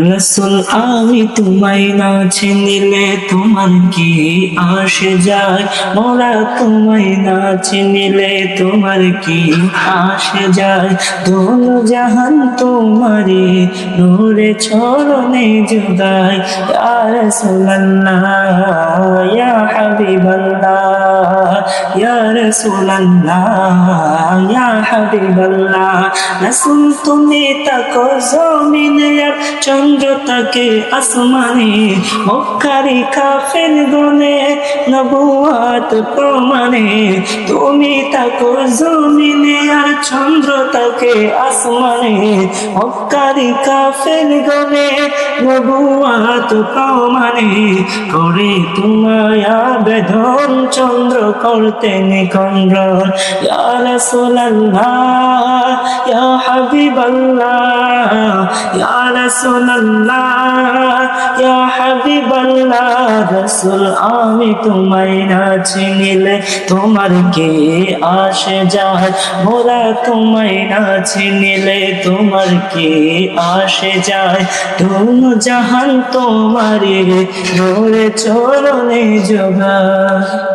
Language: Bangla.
রসুল আমি তোমায় না চিনিলে তোমার কি আসে যায়, মোরা তোমায় না চিনিলে তোমার কি আসে যায়। দোনো জাহান তোমারে নূরে চরণে জুদাই, ইয়া রাসূলুল্লাহ ইয়া হাবিবাল্লাহ, ইয়া রাসূলুল্লাহ ইয়া হাবিবাল্লাহ। রাসূল তুমি তাকো জমিনে আর চন্দ্র তাকে আসমানে, মক্কারি কাফের গনে নবুয়াত প্রমাণে। তুমি তাকো জমিনে আর চন্দ্র তাকে আসমানে, মক্কারি কাফের গনে নবুয়াত প্রমাণে। করে তোমায় আবেদন চন্দ্র করতে নিকন্দ্রন, ইয়া রাসূলুল্লাহ ইয়া হাবিবাল্লাহ, ইয়া রাসূলুল্লাহ ইয়া হাবিবাল্লাহ। রাসূল আমি তোমায় না চিনিলে তোমার কে আসে যায়, মোরা তোমায় না চিনিলে তোমার কে আসে যায়। দোনো জাহান তোমারে নূরে চরণে জোগায়।